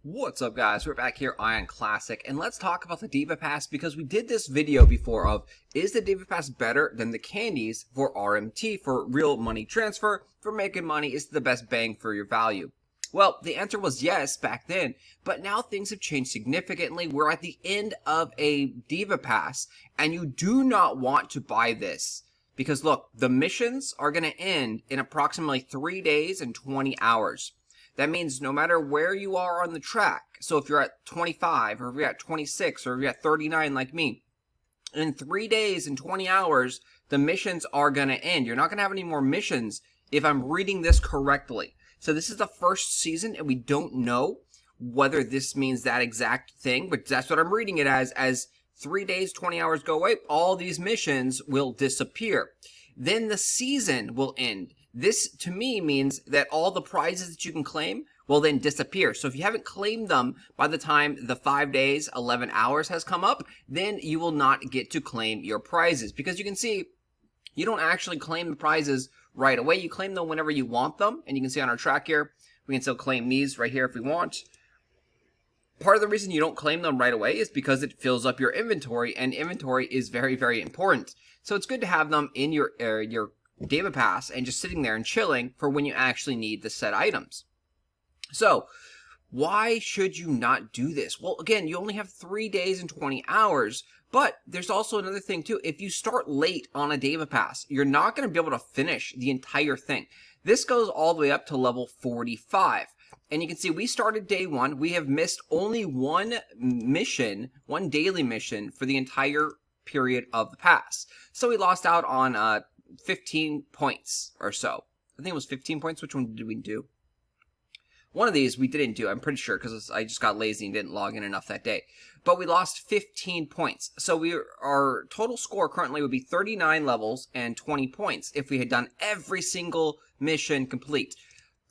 What's up, guys? We're back here, Aion Classic, and let's talk about the Daeva Pass because we did this video before of, is the Daeva Pass better than the candies for RMT, for real money transfer, for making money? Is it the best bang for your value? Well, the answer was yes back then, but now things have changed significantly. We're at the end of a Daeva Pass, and you do not want to buy this. Because look, the missions are going to end in approximately 3 days and 20 hours. That means no matter where you are on the track, so if you're at 25, or if you're at 26, or if you're at 39 like me, in 3 days and 20 hours, the missions are going to end. You're not going to have any more missions if I'm reading this correctly. So this is the first season, and we don't know whether this means that exact thing, but that's what I'm reading it as 3 days, 20 hours go away, all these missions will disappear. Then the season will end. This, to me, means that all the prizes that you can claim will then disappear. So if you haven't claimed them by the time the 5 days, 11 hours has come up, then you will not get to claim your prizes. Because you can see, you don't actually claim the prizes right away. You claim them whenever you want them. And you can see on our track here, we can still claim these right here if we want. Part of the reason you don't claim them right away is because it fills up your inventory, and inventory is very, very important. So it's good to have them in your Daeva Pass and just sitting there and chilling for when you actually need the set items. So why should you not do this? Well, again, you only have 3 days and 20 hours, but there's also another thing too. If you start late on a Daeva Pass, you're not going to be able to finish the entire thing. This goes all the way up to level 45. And you can see we started day 1. We have missed only one mission, one daily mission for the entire period of the pass. So we lost out on 15 points or so. I think it was 15 points. Which one did we do? One of these we didn't do, I'm pretty sure, because I just got lazy and didn't log in enough that day. But we lost 15 points. So our total score currently would be 39 levels and 20 points if we had done every single mission complete.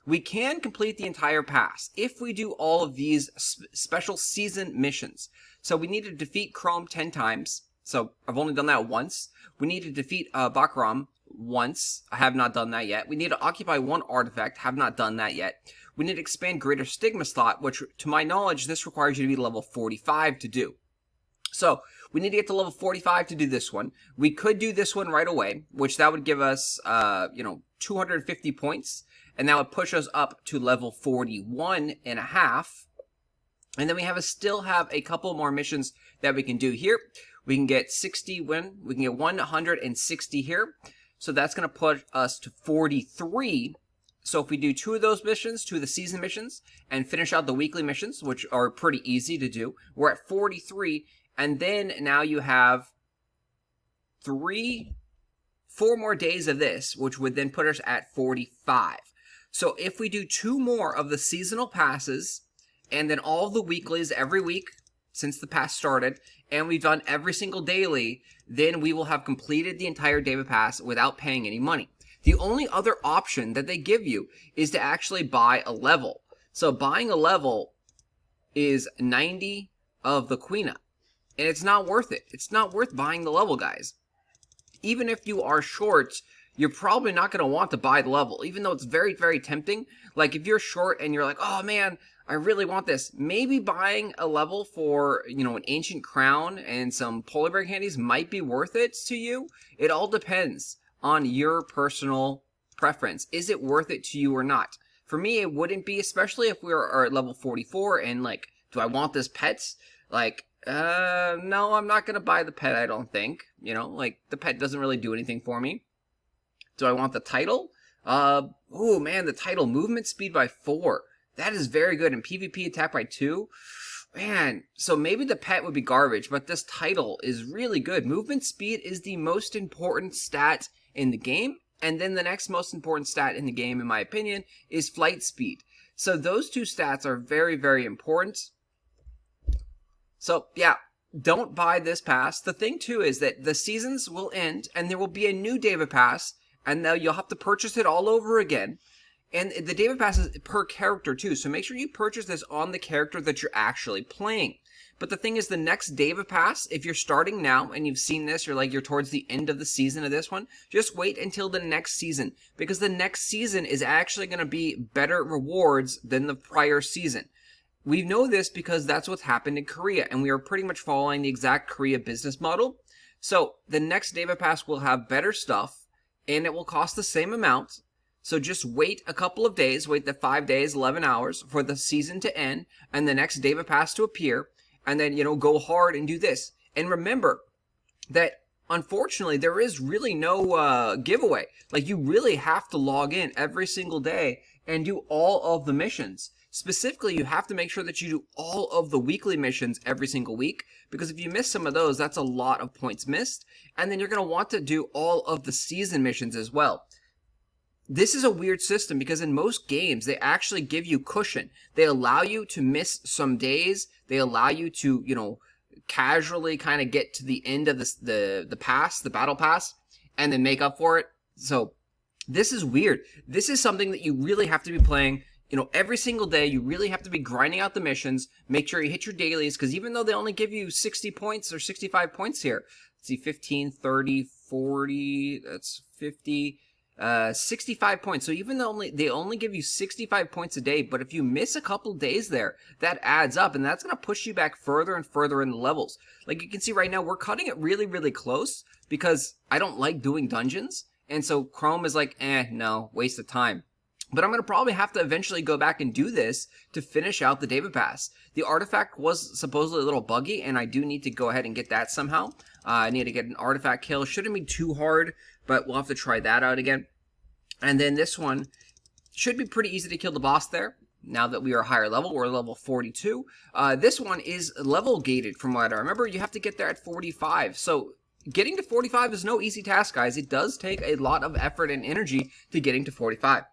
We can complete the entire pass if we do all of these special season missions. So we need to defeat Chrome 10 times. So I've only done that once. We need to defeat Bakram once. I have not done that yet. We need to occupy one artifact. Have not done that yet. We need to expand Greater Stigma slot, which to my knowledge, this requires you to be level 45 to do. So we need to get to level 45 to do this one. We could do this one right away, which that would give us, 250 points. And that would push us up to level 41 and a half. And then we still have a couple more missions that we can do here. We can get 60 we can get 160 here. So that's going to put us to 43. So if we do 2 of those missions, 2 of the season missions, and finish out the weekly missions, which are pretty easy to do, we're at 43. And then now you have 4 more days of this, which would then put us at 45. So if we do 2 more of the seasonal passes, and then all the weeklies every week since the pass started, and we've done every single daily, then we will have completed the entire Daeva Pass without paying any money. The only other option that they give you is to actually buy a level. So buying a level is 90 of the Quina, and it's not worth it. It's not worth buying the level, guys. Even if you are short, you're probably not going to want to buy the level, even though it's very, very tempting. Like, if you're short and you're like, oh man, I really want this, maybe buying a level for, an ancient crown and some polar bear candies might be worth it to you. It all depends on your personal preference. Is it worth it to you or not? For me, it wouldn't be, especially if we are at level 44 and, like, do I want this pet? Like, no, I'm not going to buy the pet, I don't think. The pet doesn't really do anything for me. Do I want the title? Oh man, the title, movement speed by 4. That is very good. And PvP attack by 2. Man, so maybe the pet would be garbage, but this title is really good. Movement speed is the most important stat in the game. And then the next most important stat in the game, in my opinion, is flight speed. So those 2 stats are very, very important. So yeah, don't buy this pass. The thing too is that the seasons will end and there will be a new Daeva Pass, and now you'll have to purchase it all over again. And the Daeva Pass is per character too, so make sure you purchase this on the character that you're actually playing. But the thing is, the next Daeva Pass, if you're starting now and you've seen this, you're towards the end of the season of this one, just wait until the next season, because the next season is actually going to be better rewards than the prior season. we know this because that's what's happened in Korea, and we are pretty much following the exact Korea business model. So the next daeva pass will have better stuff, and it will cost the same amount. So just wait a couple of days, wait the 5 days, 11 hours for the season to end, and the next daeva pass to appear, and then, go hard and do this. And remember that unfortunately there is really no giveaway. Like, you really have to log in every single day and do all of the missions. Specifically, you have to make sure that you do all of the weekly missions every single week, because if you miss some of those, that's a lot of points missed. And then you're going to want to do all of the season missions as well. This is a weird system because in most games, they actually give you cushion. They allow you to miss some days. They allow you to, casually kind of get to the end of the pass, the battle pass, and then make up for it. So this is weird. This is something that you really have to be playing, every single day. You really have to be grinding out the missions. Make sure you hit your dailies, because even though they only give you 60 points or 65 points here, let's see, 15, 30, 40, that's 50, 65 points. So even though they only give you 65 points a day, but if you miss a couple days there, that adds up, and that's going to push you back further and further in the levels. Like you can see right now, we're cutting it really, really close because I don't like doing dungeons. And so Chrome is like, no, waste of time. But I'm going to probably have to eventually go back and do this to finish out the daeva pass. The artifact was supposedly a little buggy, and I do need to go ahead and get that somehow. I need to get an artifact kill. Shouldn't be too hard, but we'll have to try that out again. And then this one should be pretty easy to kill the boss there. Now that we are higher level, we're level 42. This one is level gated from what I remember. You have to get there at 45. So getting to 45 is no easy task, guys. It does take a lot of effort and energy to getting to 45.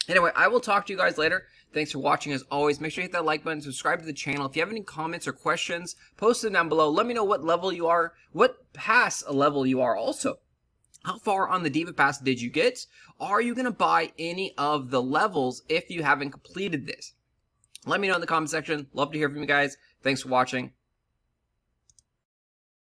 Anyway, I will talk to you guys later. Thanks for watching as always. Make sure you hit that like button, subscribe to the channel. If you have any comments or questions, post them down below. Let me know what level you are, what pass level you are also. How far on the daeva pass did you get? Are you going to buy any of the levels if you haven't completed this? Let me know in the comment section. Love to hear from you guys. Thanks for watching.